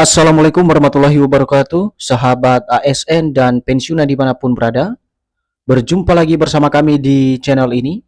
Assalamualaikum warahmatullahi wabarakatuh, sahabat ASN dan pensiunan dimanapun berada. Berjumpa lagi bersama kami di channel ini,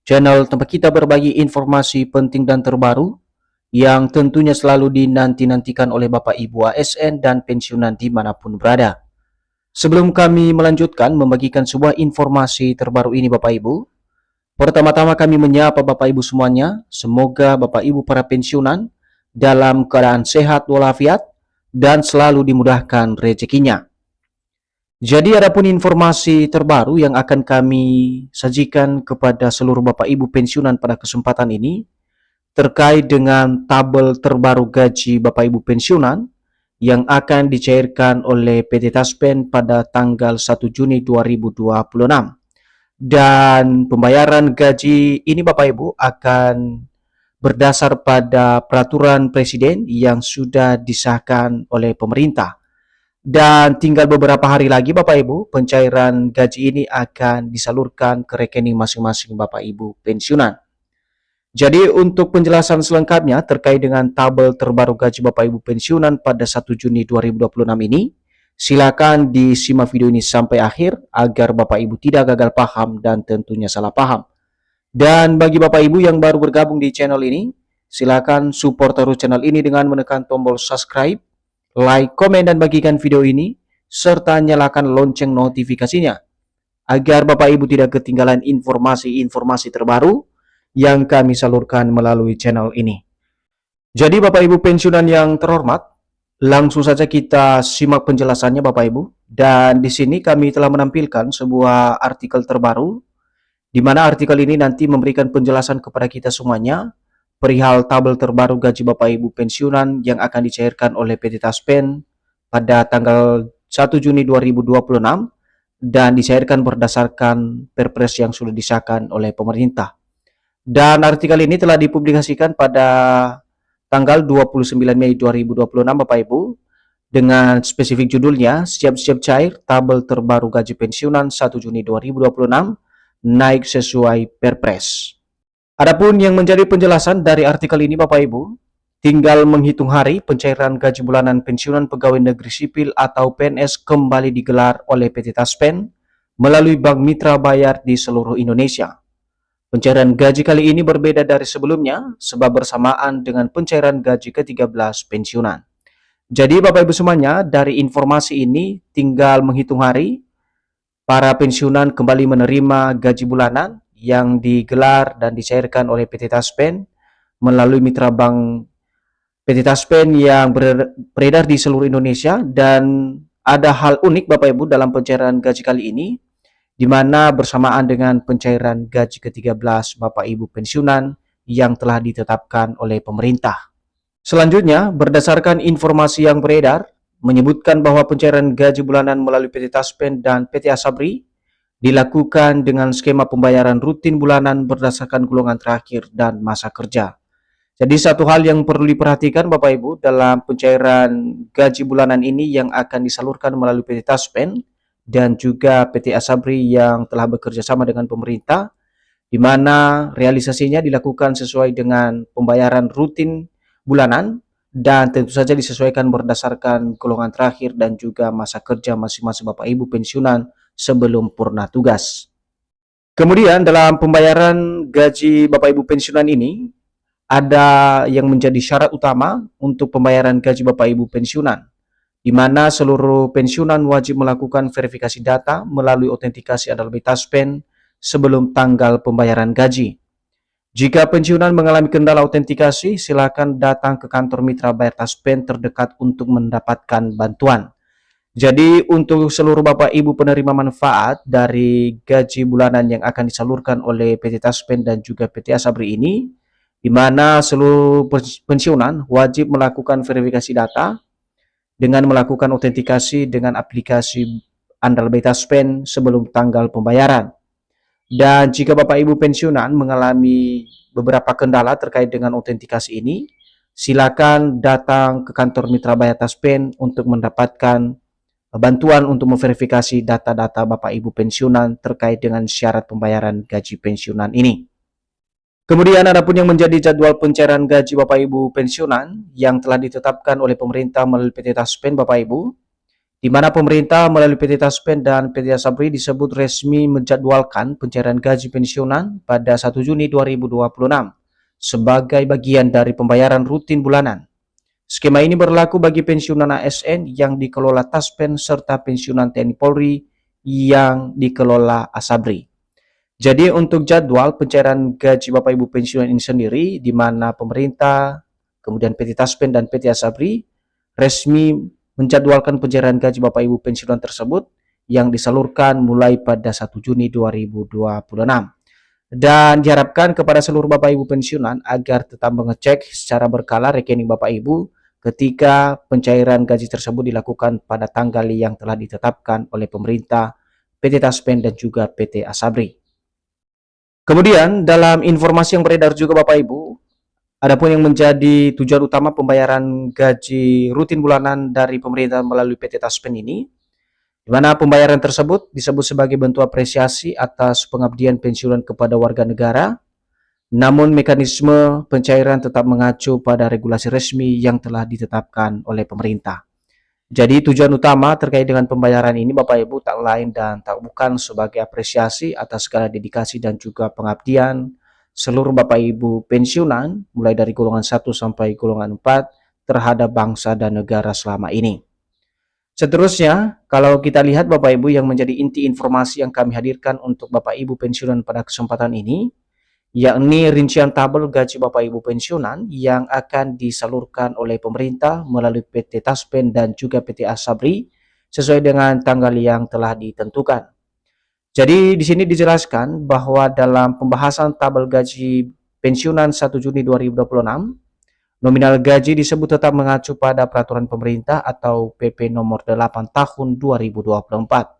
channel tempat kita berbagi informasi penting dan terbaru yang tentunya selalu dinanti-nantikan oleh Bapak Ibu ASN dan pensiunan dimanapun berada. Sebelum kami melanjutkan membagikan sebuah informasi terbaru ini Bapak Ibu, pertama-tama kami menyapa Bapak Ibu semuanya, semoga Bapak Ibu para pensiunan dalam keadaan sehat walafiat dan selalu dimudahkan rezekinya. Jadi adapun informasi terbaru yang akan kami sajikan kepada seluruh Bapak Ibu pensiunan pada kesempatan ini terkait dengan tabel terbaru gaji Bapak Ibu pensiunan yang akan dicairkan oleh PT Taspen pada tanggal 1 Juni 2026. Dan pembayaran gaji ini Bapak Ibu akan berdasar pada peraturan presiden yang sudah disahkan oleh pemerintah. Dan tinggal beberapa hari lagi Bapak Ibu, pencairan gaji ini akan disalurkan ke rekening masing-masing Bapak Ibu pensiunan. Jadi untuk penjelasan selengkapnya terkait dengan tabel terbaru gaji Bapak Ibu pensiunan pada 1 Juni 2026 ini, silakan disimak video ini sampai akhir agar Bapak Ibu tidak gagal paham dan tentunya salah paham. Dan bagi Bapak Ibu yang baru bergabung di channel ini, silakan support terus channel ini dengan menekan tombol subscribe, like, komen, dan bagikan video ini, serta nyalakan lonceng notifikasinya, agar Bapak Ibu tidak ketinggalan informasi-informasi terbaru yang kami salurkan melalui channel ini. Jadi Bapak Ibu pensiunan yang terhormat, langsung saja kita simak penjelasannya Bapak Ibu. Dan di sini kami telah menampilkan sebuah artikel terbaru di mana artikel ini nanti memberikan penjelasan kepada kita semuanya perihal tabel terbaru gaji Bapak Ibu pensiunan yang akan dicairkan oleh PT Taspen pada tanggal 1 Juni 2026 dan dicairkan berdasarkan Perpres yang sudah disahkan oleh pemerintah. Dan artikel ini telah dipublikasikan pada tanggal 29 Mei 2026 Bapak Ibu dengan spesifik judulnya Siap-siap cair tabel terbaru gaji pensiunan 1 Juni 2026 naik sesuai Perpres. Adapun yang menjadi penjelasan dari artikel ini Bapak Ibu, tinggal menghitung hari pencairan gaji bulanan pensiunan pegawai negeri sipil atau PNS kembali digelar oleh PT Taspen melalui Bank Mitra Bayar di seluruh Indonesia. Pencairan gaji kali ini berbeda dari sebelumnya sebab bersamaan dengan pencairan gaji ke-13 pensiunan. Jadi Bapak Ibu semuanya, dari informasi ini tinggal menghitung hari para pensiunan kembali menerima gaji bulanan yang digelar dan dicairkan oleh PT Taspen melalui mitra bank PT Taspen yang beredar di seluruh Indonesia. Dan ada hal unik Bapak Ibu dalam pencairan gaji kali ini, di mana bersamaan dengan pencairan gaji ke-13 Bapak Ibu pensiunan yang telah ditetapkan oleh pemerintah. Selanjutnya, berdasarkan informasi yang beredar, menyebutkan bahwa pencairan gaji bulanan melalui PT Taspen dan PT Asabri dilakukan dengan skema pembayaran rutin bulanan berdasarkan golongan terakhir dan masa kerja. Jadi satu hal yang perlu diperhatikan Bapak Ibu dalam pencairan gaji bulanan ini yang akan disalurkan melalui PT Taspen dan juga PT Asabri yang telah bekerja sama dengan pemerintah, di mana realisasinya dilakukan sesuai dengan pembayaran rutin bulanan dan tentu saja disesuaikan berdasarkan golongan terakhir dan juga masa kerja masing-masing Bapak Ibu pensiunan sebelum purna tugas. Kemudian dalam pembayaran gaji Bapak Ibu pensiunan ini, ada yang menjadi syarat utama untuk pembayaran gaji Bapak Ibu pensiunan, di mana seluruh pensiunan wajib melakukan verifikasi data melalui autentikasi Adobe Taspen sebelum tanggal pembayaran gaji. Jika pensiunan mengalami kendala autentikasi, silakan datang ke kantor Mitra Bayar Taspen terdekat untuk mendapatkan bantuan. Jadi untuk seluruh Bapak Ibu penerima manfaat dari gaji bulanan yang akan disalurkan oleh PT Taspen dan juga PT Asabri ini, di mana seluruh pensiunan wajib melakukan verifikasi data dengan melakukan autentikasi dengan aplikasi Andal Taspen sebelum tanggal pembayaran. Dan jika Bapak Ibu pensiunan mengalami beberapa kendala terkait dengan autentikasi ini, silakan datang ke kantor Mitra Bayar Taspen untuk mendapatkan bantuan untuk memverifikasi data-data Bapak Ibu pensiunan terkait dengan syarat pembayaran gaji pensiunan ini. Kemudian ada pun yang menjadi jadwal pencairan gaji Bapak Ibu pensiunan yang telah ditetapkan oleh pemerintah melalui PT Taspen Bapak Ibu, di mana pemerintah melalui PT Taspen dan PT Asabri disebut resmi menjadwalkan pencairan gaji pensiunan pada 1 Juni 2026 sebagai bagian dari pembayaran rutin bulanan. Skema ini berlaku bagi pensiunan ASN yang dikelola Taspen serta pensiunan TNI Polri yang dikelola Asabri. Jadi untuk jadwal pencairan gaji Bapak Ibu pensiunan ini sendiri, di mana pemerintah, kemudian PT Taspen dan PT Asabri resmi menjadwalkan pencairan gaji Bapak Ibu pensiunan tersebut yang disalurkan mulai pada 1 Juni 2026. Dan diharapkan kepada seluruh Bapak Ibu pensiunan agar tetap mengecek secara berkala rekening Bapak Ibu ketika pencairan gaji tersebut dilakukan pada tanggal yang telah ditetapkan oleh pemerintah, PT Taspen dan juga PT Asabri. Kemudian dalam informasi yang beredar juga Bapak Ibu, adapun yang menjadi tujuan utama pembayaran gaji rutin bulanan dari pemerintah melalui PT Taspen ini, di mana pembayaran tersebut disebut sebagai bentuk apresiasi atas pengabdian pensiunan kepada warga negara, namun mekanisme pencairan tetap mengacu pada regulasi resmi yang telah ditetapkan oleh pemerintah. Jadi tujuan utama terkait dengan pembayaran ini Bapak Ibu tak lain dan tak bukan sebagai apresiasi atas segala dedikasi dan juga pengabdian seluruh Bapak Ibu pensiunan mulai dari golongan 1 sampai golongan 4 terhadap bangsa dan negara selama ini. Seterusnya, kalau kita lihat Bapak Ibu yang menjadi inti informasi yang kami hadirkan untuk Bapak Ibu pensiunan pada kesempatan ini, yakni rincian tabel gaji Bapak Ibu pensiunan yang akan disalurkan oleh pemerintah melalui PT Taspen dan juga PT Asabri sesuai dengan tanggal yang telah ditentukan. Jadi di sini dijelaskan bahwa dalam pembahasan tabel gaji pensiunan 1 Juni 2026, nominal gaji disebut tetap mengacu pada peraturan pemerintah atau PP nomor 8 tahun 2024.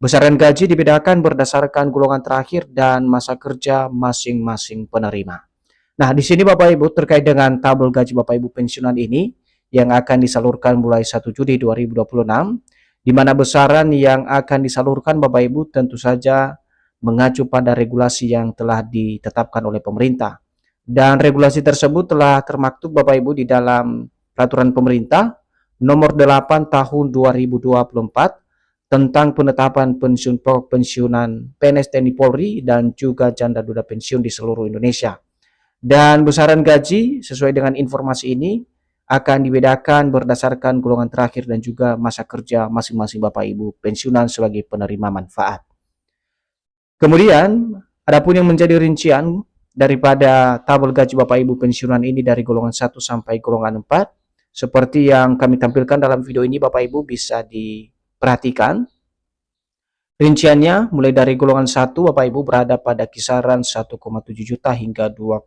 Besaran gaji dibedakan berdasarkan golongan terakhir dan masa kerja masing-masing penerima. Nah, di sini Bapak Ibu terkait dengan tabel gaji Bapak Ibu pensiunan ini yang akan disalurkan mulai 1 Juli 2026, di mana besaran yang akan disalurkan Bapak Ibu tentu saja mengacu pada regulasi yang telah ditetapkan oleh pemerintah. Dan regulasi tersebut telah termaktub Bapak Ibu di dalam peraturan pemerintah nomor 8 tahun 2024 tentang penetapan pensiun pokok pensiunan PNS TNI Polri dan juga janda duda pensiun di seluruh Indonesia. Dan besaran gaji sesuai dengan informasi ini akan dibedakan berdasarkan golongan terakhir dan juga masa kerja masing-masing Bapak Ibu pensiunan sebagai penerima manfaat. Kemudian, adapun yang menjadi rincian daripada tabel gaji Bapak Ibu pensiunan ini dari golongan 1 sampai golongan 4, seperti yang kami tampilkan dalam video ini Bapak Ibu bisa perhatikan rinciannya mulai dari golongan 1 Bapak Ibu berada pada kisaran 1,7 juta hingga 2,2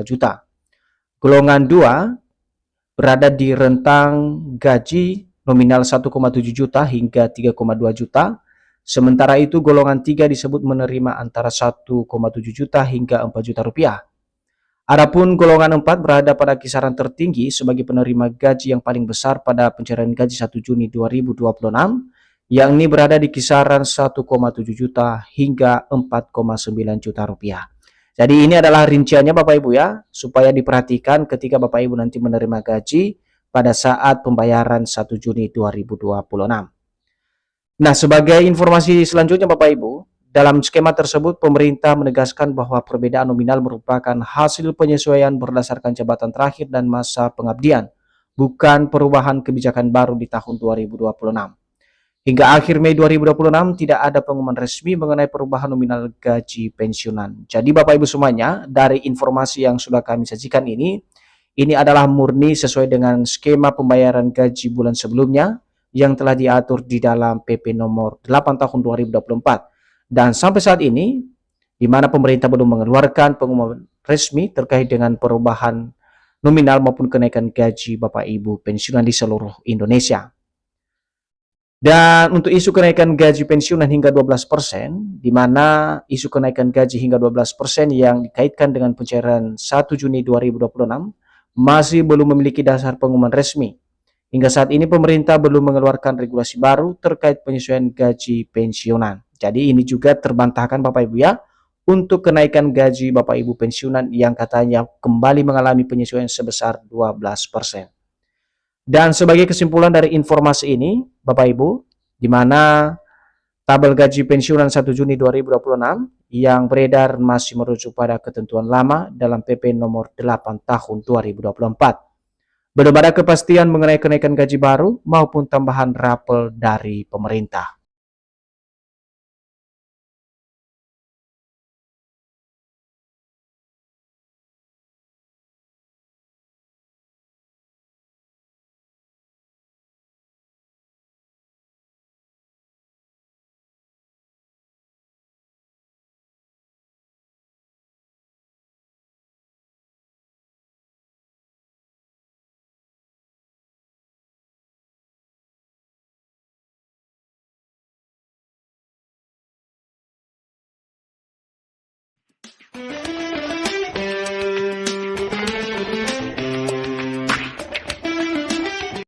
juta. Golongan 2 berada di rentang gaji nominal 1,7 juta hingga 3,2 juta. Sementara itu golongan 3 disebut menerima antara 1,7 juta hingga 4 juta rupiah. Adapun golongan 4 berada pada kisaran tertinggi sebagai penerima gaji yang paling besar pada pencairan gaji 1 Juni 2026, yakni berada di kisaran 1,7 juta hingga 4,9 juta rupiah. Jadi ini adalah rinciannya Bapak Ibu ya, supaya diperhatikan ketika Bapak Ibu nanti menerima gaji pada saat pembayaran 1 Juni 2026. Nah, sebagai informasi selanjutnya Bapak Ibu, dalam skema tersebut pemerintah menegaskan bahwa perbedaan nominal merupakan hasil penyesuaian berdasarkan jabatan terakhir dan masa pengabdian, bukan perubahan kebijakan baru di tahun 2026. Hingga akhir Mei 2026 tidak ada pengumuman resmi mengenai perubahan nominal gaji pensiunan. Jadi Bapak Ibu semuanya, dari informasi yang sudah kami sajikan ini adalah murni sesuai dengan skema pembayaran gaji bulan sebelumnya yang telah diatur di dalam PP nomor 8 tahun 2024. Dan sampai saat ini, di mana pemerintah belum mengeluarkan pengumuman resmi terkait dengan perubahan nominal maupun kenaikan gaji Bapak Ibu pensiunan di seluruh Indonesia. Dan untuk isu kenaikan gaji pensiunan hingga 12%, di mana isu kenaikan gaji hingga 12% yang dikaitkan dengan pencairan 1 Juni 2026 masih belum memiliki dasar pengumuman resmi. Hingga saat ini pemerintah belum mengeluarkan regulasi baru terkait penyesuaian gaji pensiunan. Jadi ini juga terbantahkan Bapak Ibu ya, untuk kenaikan gaji Bapak Ibu pensiunan yang katanya kembali mengalami penyesuaian sebesar 12%. Dan sebagai kesimpulan dari informasi ini, Bapak Ibu, di mana tabel gaji pensiunan 1 Juni 2026 yang beredar masih merujuk pada ketentuan lama dalam PP nomor 8 tahun 2024. Belum ada kepastian mengenai kenaikan gaji baru maupun tambahan rapel dari pemerintah.